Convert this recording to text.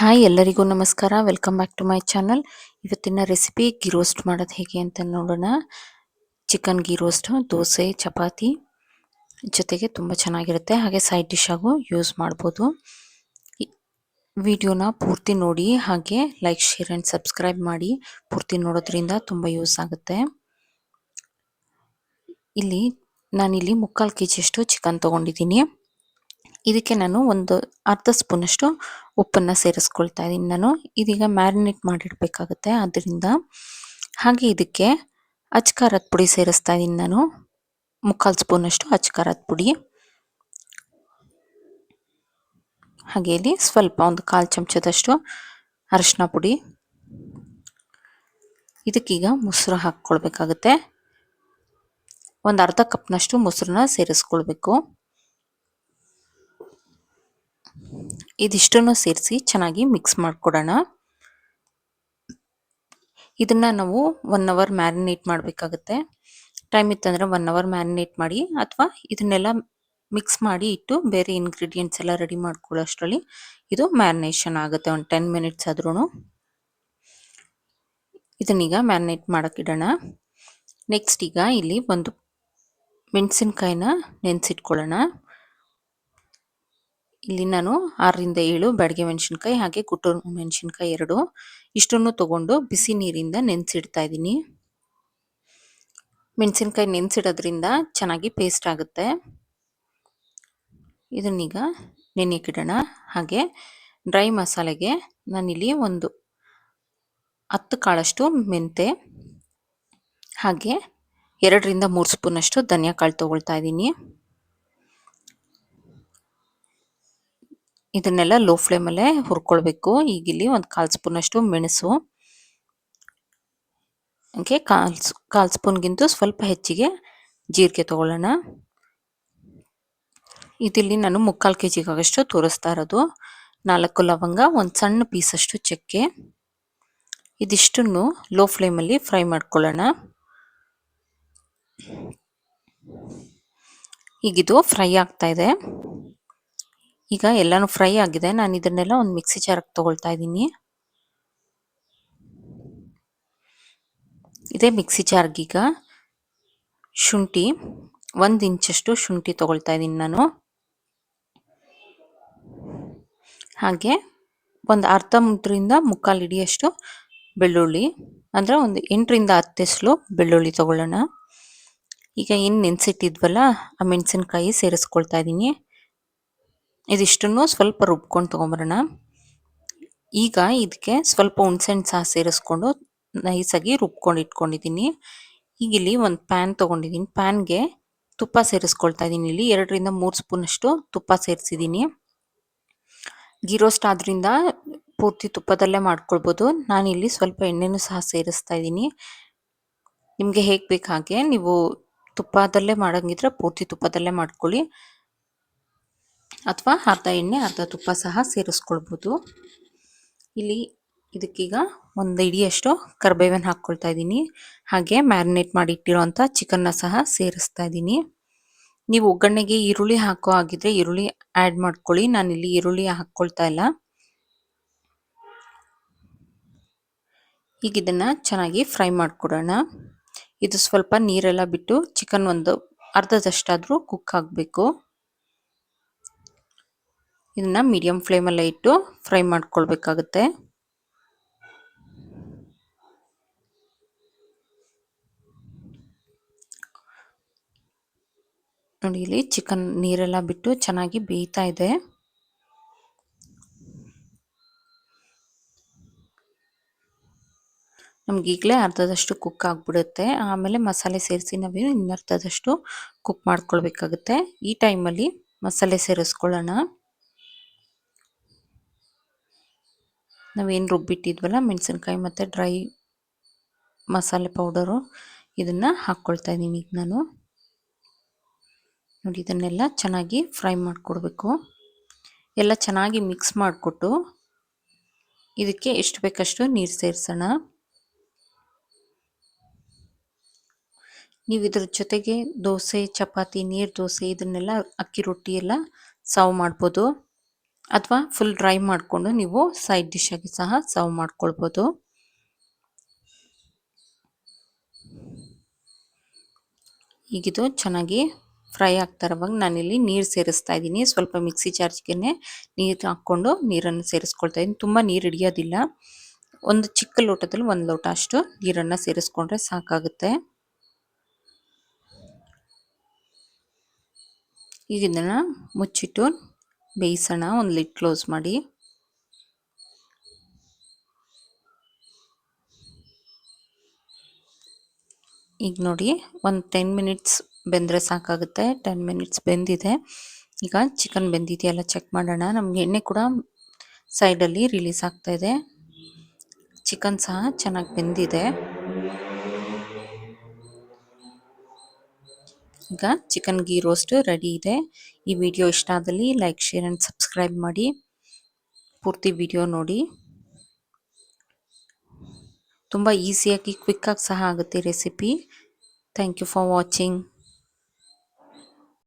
Hi ಎಲ್ಲರಿಗೂ ನಮಸ್ಕಾರ. Welcome back to my channel. ಇವತ್ತಿನ ರೆಸಿಪಿ ಗೀ ರೋಸ್ಟ್ ಮಾಡೋದು ಹೇಗೆ ಅಂತ ನೋಡೋಣ. Chicken ghee roast dosa chapati ಜೊತೆಗೆ ತುಂಬ ಚೆನ್ನಾಗಿರುತ್ತೆ. ಹಾಗೆ ಸೈಡ್ ಡಿಶ್ ಆಗು ಯೂಸ್ ಮಾಡ್ಬೋದು. ವಿಡಿಯೋನ ಪೂರ್ತಿ ನೋಡಿ, ಹಾಗೆ ಲೈಕ್ ಶೇರ್ ಆ್ಯಂಡ್ ಸಬ್ಸ್ಕ್ರೈಬ್ ಮಾಡಿ. ಪೂರ್ತಿ ನೋಡೋದ್ರಿಂದ ತುಂಬ ಯೂಸ್ ಆಗುತ್ತೆ. ನಾನಿಲ್ಲಿ 3/4 kg ಚಿಕನ್ ತೊಗೊಂಡಿದ್ದೀನಿ. ಇದಕ್ಕೆ ನಾನು ಒಂದು ಅರ್ಧ ಸ್ಪೂನಷ್ಟು ಉಪ್ಪನ್ನು ಸೇರಿಸ್ಕೊಳ್ತಾ ಇದ್ದೀನಿ. ಇದೀಗ ಮ್ಯಾರಿನೇಟ್ ಮಾಡಿಡಬೇಕಾಗುತ್ತೆ ಅದರಿಂದ. ಹಾಗೆ ಇದಕ್ಕೆ ಅಚ್ಕಾರದ ಪುಡಿ ಸೇರಿಸ್ತಾ ಇದ್ದೀನಿ. 3/4 ಸ್ಪೂನಷ್ಟು ಅಚ್ಕಾರದ ಪುಡಿ. ಹಾಗೆ ಇಲ್ಲಿ ಸ್ವಲ್ಪ ಒಂದು 1/4 ಚಮಚದಷ್ಟು ಅರಿಶಿನ ಪುಡಿ. ಇದಕ್ಕೀಗ ಮೊಸರು ಹಾಕ್ಕೊಳ್ಬೇಕಾಗುತ್ತೆ. ಒಂದು ಅರ್ಧ ಕಪ್ನಷ್ಟು ಮೊಸರನ್ನ ಸೇರಿಸ್ಕೊಳ್ಬೇಕು. ಇದಿಷ್ಟನ್ನು ಸೇರಿಸಿ ಚೆನ್ನಾಗಿ ಮಿಕ್ಸ್ ಮಾಡಿಕೊಡೋಣ. ಇದನ್ನು ನಾವು 1 ಅವರ್ ಮ್ಯಾರಿನೇಟ್ ಮಾಡಬೇಕಾಗುತ್ತೆ. ಟೈಮ್ ಇತ್ತಂದರೆ 1 ಅವರ್ ಮ್ಯಾರಿನೇಟ್ ಮಾಡಿ, ಅಥವಾ ಇದನ್ನೆಲ್ಲ ಮಿಕ್ಸ್ ಮಾಡಿ ಇಟ್ಟು ಬೇರೆ ಇಂಗ್ರೀಡಿಯೆಂಟ್ಸ್ ಎಲ್ಲ ರೆಡಿ ಮಾಡ್ಕೊಳ್ಳೋಷ್ಟರಲ್ಲಿ ಇದು ಮ್ಯಾರಿನೇಷನ್ ಆಗುತ್ತೆ. ಒಂದು 10 ಮಿನಿಟ್ಸ್ ಆದ್ರೂ. ಇದನ್ನೀಗ ಮ್ಯಾರಿನೇಟ್ ಮಾಡೋಕ್ಕಿಡೋಣ. ನೆಕ್ಸ್ಟ್ ಈಗ ಇಲ್ಲಿ ಒಂದು ಮೆಣಸಿನ್ಕಾಯಿನ ನೆನೆಸಿಟ್ಕೊಳ್ಳೋಣ. ಇಲ್ಲಿ ನಾನು 6ರಿಂದ 7 ಬ್ಯಾಡಗೆ ಮೆಣಸಿನ್ಕಾಯಿ ಹಾಗೆ ಗುಂಟೂರು ಮೆಣಸಿನ್ಕಾಯಿ 2 ಇಷ್ಟನ್ನು ತಗೊಂಡು ಬಿಸಿ ನೀರಿಂದ ನೆನೆಸಿಡ್ತಾ ಇದ್ದೀನಿ. ಮೆಣಸಿನ್ಕಾಯಿ ನೆನೆಸಿಡೋದ್ರಿಂದ ಚೆನ್ನಾಗಿ ಪೇಸ್ಟ್ ಆಗುತ್ತೆ. ಇದನ್ನೀಗ ನೆನೆಯಕ್ಕಿಡೋಣ. ಹಾಗೆ ಡ್ರೈ ಮಸಾಲೆಗೆ ನಾನಿಲ್ಲಿ ಒಂದು 10 ಕಾಳಷ್ಟು ಮೆಂತೆ ಹಾಗೆ 2ರಿಂದ 3 ಸ್ಪೂನಷ್ಟು ಧನಿಯಾ ಕಾಳು ತಗೊಳ್ತಾ ಇದ್ದೀನಿ. ಇದನ್ನೆಲ್ಲ ಲೋ ಫ್ಲೇಮಲ್ಲೇ ಹುರ್ಕೊಳ್ಬೇಕು. ಈಗ ಇಲ್ಲಿ ಒಂದು 1/4 ಸ್ಪೂನಷ್ಟು ಮೆಣಸು, ಹಾಗೆ 1/4 ಸ್ಪೂನ್ಗಿಂತ ಸ್ವಲ್ಪ ಹೆಚ್ಚಿಗೆ ಜೀರಿಗೆ ತಗೊಳ್ಳೋಣ. ಇದಿಲ್ಲಿ ನಾನು 3/4 kg ತೋರಿಸ್ತಾ ಇರೋದು. 4 ಲವಂಗ, ಒಂದು ಸಣ್ಣ ಪೀಸಷ್ಟು ಚಕ್ಕೆ. ಇದಿಷ್ಟನ್ನು ಲೋ ಫ್ಲೇಮಲ್ಲಿ ಫ್ರೈ ಮಾಡ್ಕೊಳ್ಳೋಣ. ಈಗಿದು ಫ್ರೈ ಆಗ್ತಾ ಇದೆ. ಈಗ ಎಲ್ಲಾನು ಫ್ರೈ ಆಗಿದೆ. ನಾನು ಇದನ್ನೆಲ್ಲ ಒಂದು ಮಿಕ್ಸಿ ಜಾರ್ಗೆ ತಗೊಳ್ತಾ ಇದ್ದೀನಿ. ಇದೇ ಮಿಕ್ಸಿ ಜಾರ್ಗೀಗ ಶುಂಠಿ 1 ಇಂಚಷ್ಟು ಶುಂಠಿ ತಗೊಳ್ತಾ ಇದ್ದೀನಿ ನಾನು. ಹಾಗೆ ಒಂದು ಅರ್ಧ ಮುದ್ರಿಂದ 3/4 ಹಿಡಿಯಷ್ಟು ಬೆಳ್ಳುಳ್ಳಿ, ಅಂದರೆ ಒಂದು 8ರಿಂದ 10 ಎಸಳು ಬೆಳ್ಳುಳ್ಳಿ ತಗೊಳ್ಳೋಣ. ಈಗ ಏನು ನೆನೆಸಿಟ್ಟಿದ್ವಲ್ಲ ಆ ಮೆಣಸಿನ್ಕಾಯಿ ಸೇರಿಸ್ಕೊಳ್ತಾ ಇದ್ದೀನಿ. ಇದಿಷ್ಟನ್ನು ಸ್ವಲ್ಪ ರುಬ್ಕೊಂಡು ತೊಗೊಂಬರೋಣ. ಈಗ ಇದಕ್ಕೆ ಸ್ವಲ್ಪ ಹುಣಸೆಹಣ್ಣು ಸಹ ಸೇರಿಸ್ಕೊಂಡು ನೈಸಾಗಿ ರುಬ್ಕೊಂಡು ಇಟ್ಕೊಂಡಿದ್ದೀನಿ. ಈಗ ಇಲ್ಲಿ ಒಂದು ಪ್ಯಾನ್ ತೊಗೊಂಡಿದ್ದೀನಿ. ಪ್ಯಾನ್ಗೆ ತುಪ್ಪ ಸೇರಿಸ್ಕೊಳ್ತಾ ಇದ್ದೀನಿ. ಇಲ್ಲಿ 2ರಿಂದ 3 ಸ್ಪೂನಷ್ಟು ತುಪ್ಪ ಸೇರಿಸಿದ್ದೀನಿ. ಗೀ ರೋಸ್ಟ್ ಆದ್ರಿಂದ ಪೂರ್ತಿ ತುಪ್ಪದಲ್ಲೇ ಮಾಡ್ಕೊಳ್ಬೋದು. ನಾನಿಲ್ಲಿ ಸ್ವಲ್ಪ ಎಣ್ಣೆನೂ ಸಹ ಸೇರಿಸ್ತಾ ಇದ್ದೀನಿ. ನಿಮಗೆ ಹೇಗೆ ಬೇಕು ಹಾಗೆ ನೀವು ತುಪ್ಪದಲ್ಲೇ ಮಾಡೋಂಗಿದ್ರೆ ಪೂರ್ತಿ ತುಪ್ಪದಲ್ಲೇ ಮಾಡ್ಕೊಳ್ಳಿ, ಅಥವಾ ಅರ್ಧ ಎಣ್ಣೆ ಅರ್ಧ ತುಪ್ಪ ಸಹ ಸೇರಿಸ್ಕೊಳ್ಬೋದು. ಇಲ್ಲಿ ಇದಕ್ಕೀಗ ಒಂದು ಹಿಡಿಯಷ್ಟು ಕರಿಬೇವನ್ನು ಹಾಕ್ಕೊಳ್ತಾ ಇದ್ದೀನಿ. ಹಾಗೆ ಮ್ಯಾರಿನೇಟ್ ಮಾಡಿ ಇಟ್ಟಿರೋಂಥ ಚಿಕನ್ನ ಸಹ ಸೇರಿಸ್ತಾ ಇದ್ದೀನಿ. ನೀವು ಒಗ್ಗರಣೆಗೆ ಈರುಳ್ಳಿ ಹಾಕೋ ಆಗಿದ್ರೆ ಈರುಳ್ಳಿ ಆ್ಯಡ್ ಮಾಡ್ಕೊಳ್ಳಿ. ನಾನಿಲ್ಲಿ ಈರುಳ್ಳಿ ಹಾಕ್ಕೊಳ್ತಾ ಇಲ್ಲ. ಈಗ ಇದನ್ನು ಚೆನ್ನಾಗಿ ಫ್ರೈ ಮಾಡಿಕೊಡೋಣ. ಇದು ಸ್ವಲ್ಪ ನೀರೆಲ್ಲ ಬಿಟ್ಟು ಚಿಕನ್ ಒಂದು ಅರ್ಧದಷ್ಟಾದರೂ ಕುಕ್ ಆಗಬೇಕು. ಇದನ್ನು ಮೀಡಿಯಂ ಫ್ಲೇಮಲ್ಲೇ ಇಟ್ಟು ಫ್ರೈ ಮಾಡ್ಕೊಳ್ಬೇಕಾಗುತ್ತೆ. ನೋಡಿ, ಇಲ್ಲಿ ಚಿಕನ್ ನೀರೆಲ್ಲ ಬಿಟ್ಟು ಚೆನ್ನಾಗಿ ಬೇಯ್ತಾ ಇದೆ. ನಮ್ಗೆ ಈಗಲೇ ಅರ್ಧದಷ್ಟು ಕುಕ್ ಆಗಿಬಿಡುತ್ತೆ. ಆಮೇಲೆ ಮಸಾಲೆ ಸೇರಿಸಿ ನಾವು ಇನ್ನರ್ಧದಷ್ಟು ಕುಕ್ ಮಾಡ್ಕೊಳ್ಬೇಕಾಗುತ್ತೆ. ಈ ಟೈಮಲ್ಲಿ ಮಸಾಲೆ ಸೇರಿಸ್ಕೊಳ್ಳೋಣ. ನಾವೇನು ರುಬ್ಬಿಟ್ಟಿದ್ವಲ್ಲ ಮೆಣಸಿನ್ಕಾಯಿ ಮತ್ತು ಡ್ರೈ ಮಸಾಲೆ ಪೌಡರು, ಇದನ್ನು ಹಾಕ್ಕೊಳ್ತಾ ಇದ್ದೀನಿ ಈಗ ನಾನು. ನೋಡಿ, ಇದನ್ನೆಲ್ಲ ಚೆನ್ನಾಗಿ ಫ್ರೈ ಮಾಡಿಕೊಡ್ಬೇಕು. ಎಲ್ಲ ಚೆನ್ನಾಗಿ ಮಿಕ್ಸ್ ಮಾಡಿಕೊಟ್ಟು ಇದಕ್ಕೆ ಎಷ್ಟು ಬೇಕಷ್ಟು ನೀರು ಸೇರಿಸೋಣ. ನೀವು ಇದ್ರ ಜೊತೆಗೆ ದೋಸೆ ಚಪಾತಿ ನೀರು ದೋಸೆ ಇದನ್ನೆಲ್ಲ ಅಕ್ಕಿ ರೊಟ್ಟಿ ಎಲ್ಲ ಸರ್ವ್ ಮಾಡ್ಬೋದು. ಅಥವಾ ಫುಲ್ ಡ್ರೈ ಮಾಡಿಕೊಂಡು ನೀವು ಸೈಡ್ ಡಿಶ್ ಆಗಿ ಸಹ ಸರ್ವ್ ಮಾಡ್ಕೊಳ್ಬೋದು. ಈಗಿದು ಚೆನ್ನಾಗಿ ಫ್ರೈ ಆಗ್ತಾ ಇರುವಾಗ ನಾನಿಲ್ಲಿ ನೀರು ಸೇರಿಸ್ತಾ ಇದ್ದೀನಿ. ಸ್ವಲ್ಪ ಮಿಕ್ಸಿ ಜಾರ್ಗೆ ನೀರು ಹಾಕ್ಕೊಂಡು ನೀರನ್ನು ಸೇರಿಸ್ಕೊಳ್ತಾ ಇದ್ದೀನಿ. ತುಂಬ ನೀರು ಹಿಡಿಯೋದಿಲ್ಲ. ಒಂದು ಚಿಕ್ಕ ಲೋಟದಲ್ಲಿ 1 ಲೋಟ ಅಷ್ಟು ನೀರನ್ನು ಸೇರಿಸ್ಕೊಂಡ್ರೆ ಸಾಕಾಗುತ್ತೆ. ಈಗ ಇದನ್ನು ಮುಚ್ಚಿಟ್ಟು ಬೇಯಿಸೋಣ. ಒಂದು ಲಿಡ್ ಕ್ಲೋಸ್ ಮಾಡಿ. ಈಗ ನೋಡಿ ಒಂದು 10 ಮಿನಿಟ್ಸ್ ಬೆಂದರೆ ಸಾಕಾಗುತ್ತೆ. 10 ಮಿನಿಟ್ಸ್ ಬೆಂದಿದೆ. ಈಗ ಚಿಕನ್ ಬೆಂದಿದೆಯಲ್ಲ ಚೆಕ್ ಮಾಡೋಣ. ನಮಗೆ ಎಣ್ಣೆ ಕೂಡ ಸೈಡಲ್ಲಿ ರಿಲೀಸ್ ಆಗ್ತಾ ಇದೆ. ಚಿಕನ್ ಸಹ ಚೆನ್ನಾಗಿ ಬೆಂದಿದೆ. ಈಗ ಚಿಕನ್ ಗೀ ರೋಸ್ಟ್ ರೆಡಿ ಇದೆ. ಈ ವಿಡಿಯೋ ಇಷ್ಟ ಆದಲ್ಲಿ ಲೈಕ್, ಶೇರ್ ಆ್ಯಂಡ್ ಸಬ್ಸ್ಕ್ರೈಬ್ ಮಾಡಿ. ಪೂರ್ತಿ ವಿಡಿಯೋ ನೋಡಿ. ತುಂಬ ಈಸಿಯಾಗಿ ಕ್ವಿಕ್ಕಾಗಿ ಸಹ ಆಗುತ್ತೆ recipe. Thank you for watching.